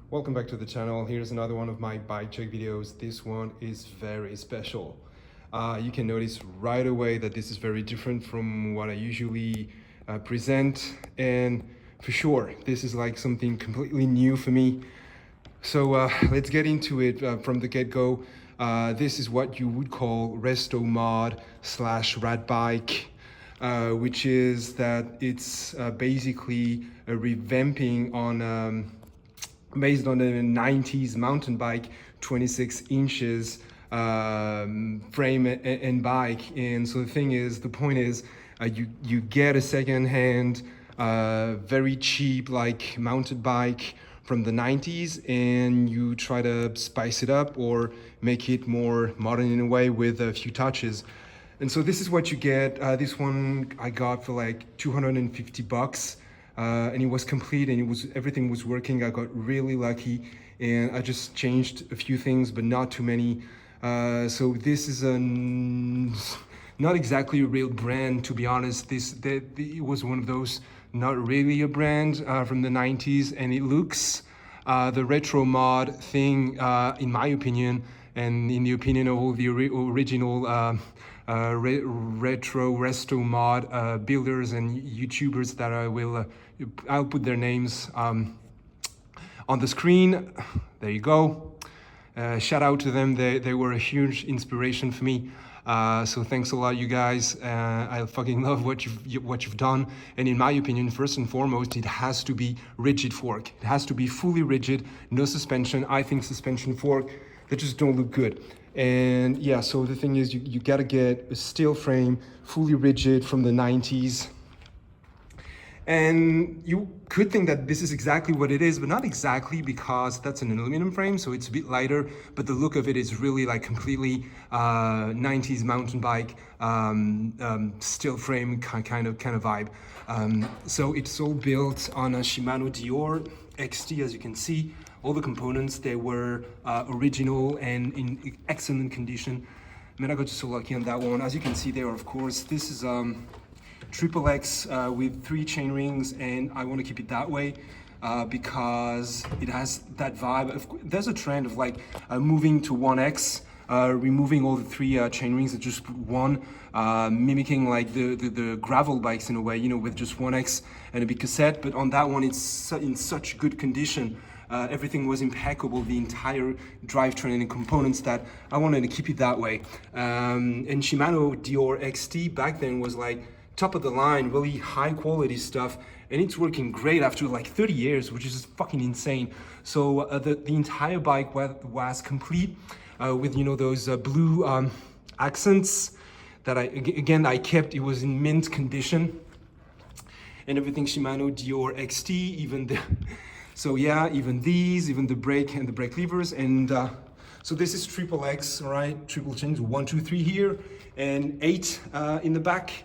Welcome back to the channel. Here's another one of my bike check videos. This one is very special. You can notice right away that this is very different from what I usually present, and for sure this is like something completely new for me. So let's get into it from the get-go. This is what you would call Restomod / rat bike, which is that it's basically a revamping on based on a 90s mountain bike, 26 inches frame and bike. And so the point is you get a second-hand very cheap like mounted bike from the 90s, and you try to spice it up or make it more modern in a way with a few touches. And so this is what you get. This one I got for like 250 bucks. And it was complete, and everything was working. I got really lucky, and I just changed a few things, but not too many. So this is not exactly a real brand, to be honest. It was one of those not really a brand from the 90s, and it looks the retro mod thing, in my opinion, and in the opinion of all the original retro Restomod builders and YouTubers that I'll put their names on the screen. There you go. Shout out to them. They were a huge inspiration for me. So thanks a lot, you guys. I fucking love what you've done. And in my opinion, first and foremost, it has to be rigid fork. It has to be fully rigid, no suspension. I think suspension fork, they just don't look good. And yeah, so the thing is, you gotta get a steel frame, fully rigid from the 90s. And you could think that this is exactly what it is, but not exactly, because that's an aluminum frame, so it's a bit lighter, but the look of it is really like completely 90s mountain bike, steel frame kind of vibe. So it's all built on a Shimano Dior XT, as you can see. All the components, they were original and in excellent condition. I mean, I got just so lucky on that one. As you can see there, of course, this is triple X with 3 chain rings, and I want to keep it that way because it has that vibe. There's a trend of like moving to 1X, removing all the 3 chain rings and just put one, mimicking like the gravel bikes in a way, you know, with just 1X and a big cassette. But on that one, it's in such good condition. Everything was impeccable, the entire drivetrain and components, that I wanted to keep it that way. And Shimano Dior XT back then was like top of the line, really high quality stuff, and it's working great after like 30 years, which is fucking insane. So the entire bike was complete with, you know, those blue accents that I kept. It was in mint condition, and everything Shimano Dior XT, even the so yeah, even the brake and the brake levers. And so this is triple X, all right, triple chains, 1, 2, 3 here, and 8 in the back.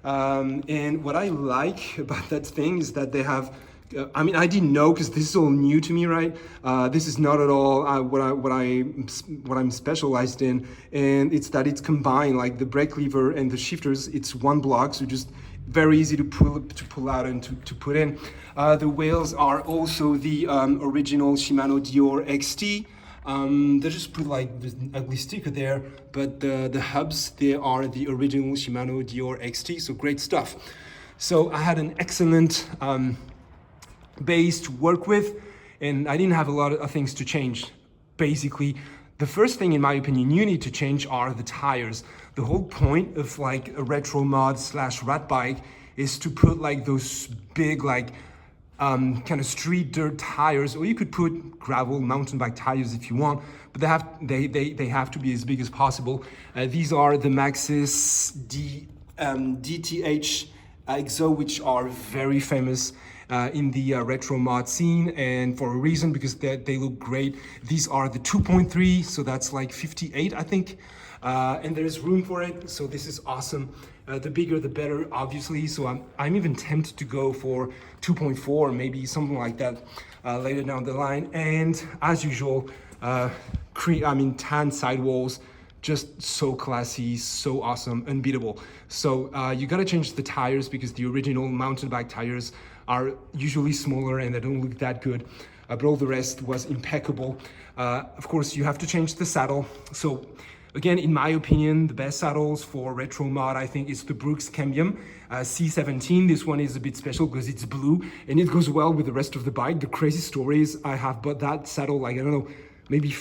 And what I like about that thing is that they have, I mean, I didn't know, because this is all new to me, right? This is not at all what I'm specialized in, and it's that it's combined, like the brake lever and the shifters. It's one block, so just very easy to pull out and to put in. The wheels are also the original Shimano Dior XT. They just put like this ugly sticker there, but the hubs, they are the original Shimano Dior XT, so great stuff. So I had an excellent base to work with, and I didn't have a lot of things to change. Basically, the first thing, in my opinion, you need to change are the tires. The whole point of like a retro mod / rat bike is to put like those big like kind of street dirt tires, or you could put gravel mountain bike tires if you want, but they have to be as big as possible. These are the Maxxis DTH EXO, which are very famous in the retro mod scene, and for a reason, because they look great. These are the 2.3, so that's like 58, I think, and there's room for it, so this is awesome. The bigger the better, obviously, so I'm even tempted to go for 2.4, maybe something like that later down the line. And as usual, tan sidewalls, just so classy, so awesome, unbeatable. So you gotta change the tires, because the original mountain bike tires are usually smaller and they don't look that good. But all the rest was impeccable. Of course, you have to change the saddle. So again, in my opinion, the best saddles for retro mod, I think, is the Brooks Cambium C17. This one is a bit special because it's blue and it goes well with the rest of the bike. The crazy story is I have bought that saddle, like, I don't know, maybe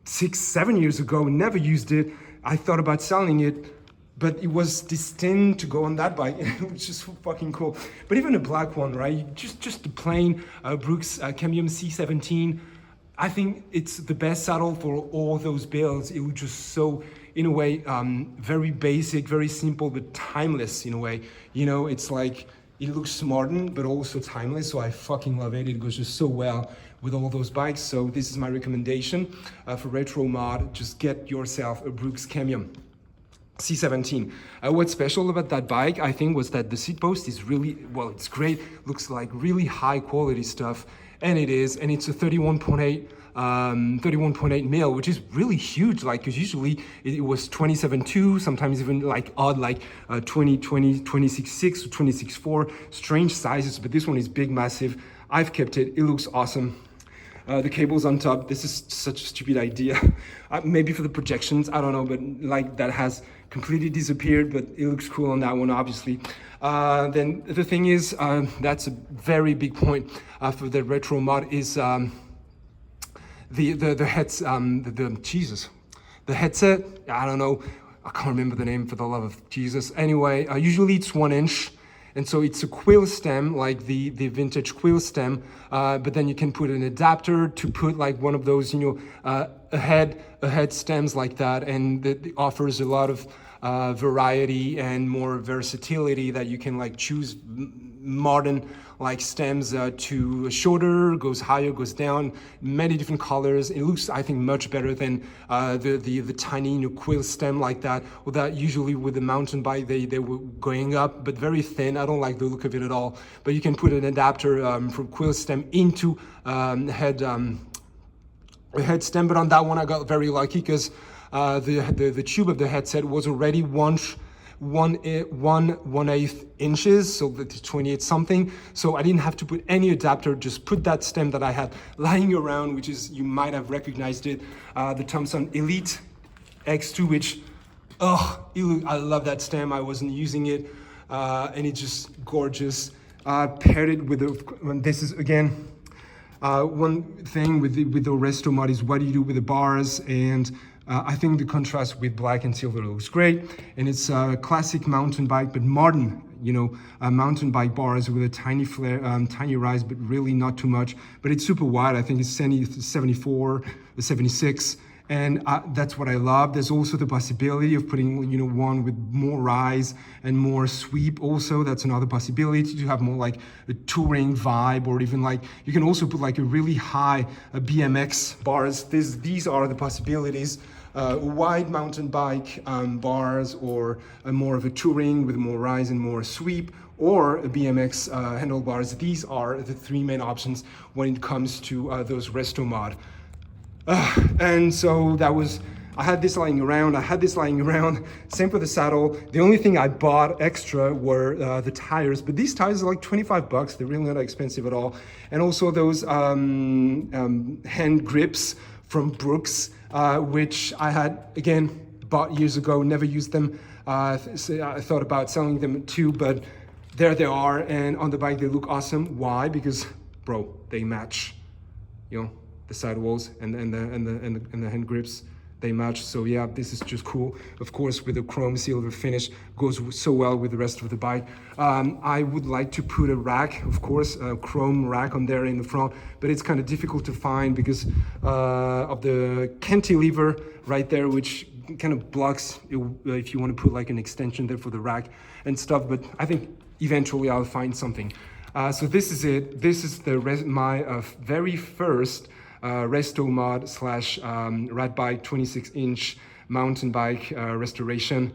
6-7 years ago, never used it. I thought about selling it, but it was destined to go on that bike. It was just fucking cool. But even a black one, right? Just the plain Brooks Cambium C17. I think it's the best saddle for all those builds. It was just so, in a way, very basic, very simple, but timeless in a way. You know, it's like, it looks modern, but also timeless. So I fucking love it. It goes just so well with all those bikes. So this is my recommendation for retro mod. Just get yourself a Brooks Cambium C17. What's special about that bike, I think, was that the seat post is really, well, it's great. Looks like really high quality stuff. And it is, and it's a 31.8 mil, which is really huge. Like, because usually it was 27.2, sometimes even like odd, like 26.6 or 26.4, strange sizes. But this one is big, massive. I've kept it. It looks awesome. The cables on top. This is such a stupid idea. Maybe for the projections, I don't know, but like that has completely disappeared. But it looks cool on that one, obviously. Then the thing is, that's a very big point for the retro mod is the heads, the headset. I don't know, I can't remember the name for the love of Jesus. Anyway, usually it's 1 inch. And so it's a quill stem, like the vintage quill stem, but then you can put an adapter to put like one of those, you know, a head stems like that, and it offers a lot of variety and more versatility that you can like choose modern like stems to shorter, goes higher, goes down, many different colors. It looks, I think, much better than the tiny, you know, quill stem like that. Or that usually with the mountain bike they were going up, but very thin. I don't like the look of it at all. But you can put an adapter from quill stem into a head stem. But on that one, I got very lucky because the tube of the headset was already 1/8 inches, so that's 28 something. So I didn't have to put any adapter, just put that stem that I had lying around, which is, you might have recognized it, the Thomson Elite X2, which, I love that stem. I wasn't using it, and it's just gorgeous. Paired it with this is again, one thing with the Restomod is what do you do with the bars, and I think the contrast with black and silver looks great, and it's a classic mountain bike, but modern, you know, mountain bike bars with a tiny flare, tiny rise, but really not too much. But it's super wide. I think it's 74, 76, and that's what I love. There's also the possibility of putting, you know, one with more rise and more sweep. Also, that's another possibility to have more like a touring vibe, or even like you can also put like a really high BMX bars. These are the possibilities. Wide mountain bike bars, or more of a touring with more rise and more sweep, or a BMX handlebars. These are the three main options when it comes to those Restomod. And so that was, I had this lying around. Same for the saddle. The only thing I bought extra were the tires, but these tires are like 25 bucks. They're really not expensive at all. And also those hand grips from Brooks, which I had, again, bought years ago, never used them. I thought about selling them too, but there they are. And on the bike, they look awesome. Why? Because, bro, they match, you know, the sidewalls and the hand grips, they match. So yeah, this is just cool. Of course, with the chrome silver finish, goes so well with the rest of the bike. I would like to put a rack, of course, a chrome rack on there in the front, but it's kind of difficult to find because of the cantilever right there, which kind of blocks it, if you want to put like an extension there for the rack and stuff. But I think eventually I'll find something. So this is it. This is my very first Restomod / rat bike 26-inch mountain bike restoration.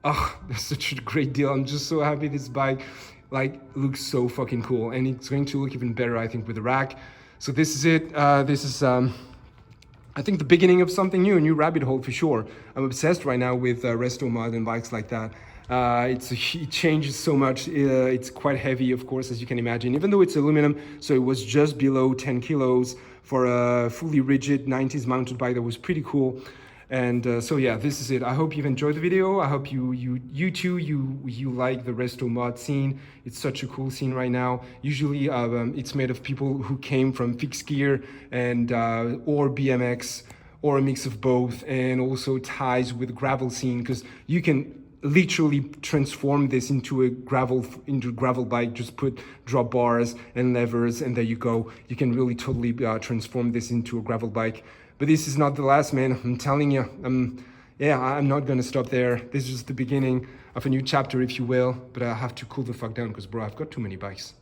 Oh, that's such a great deal. I'm just so happy this bike like looks so fucking cool, and it's going to look even better, I think, with the rack. So this is it. This is I think the beginning of something new, a new rabbit hole for sure. I'm obsessed right now with Restomod and bikes like that. It changes so much. It's quite heavy, of course, as you can imagine, even though it's aluminum. So it was just below 10 kilos for a fully rigid 90s mountain bike. That was pretty cool. And so yeah, this is it. I hope you've enjoyed the video. I hope you like the Restomod scene. It's such a cool scene right now. Usually it's made of people who came from fixed gear and or BMX or a mix of both, and also ties with gravel scene, because you can literally transform this into a gravel bike. Just put drop bars and levers and there you go. You can really totally transform this into a gravel bike. But this is not the last, man. I'm telling you. Yeah, I'm not gonna stop there. This is just the beginning of a new chapter, if you will. But I have to cool the fuck down because, bro, I've got too many bikes.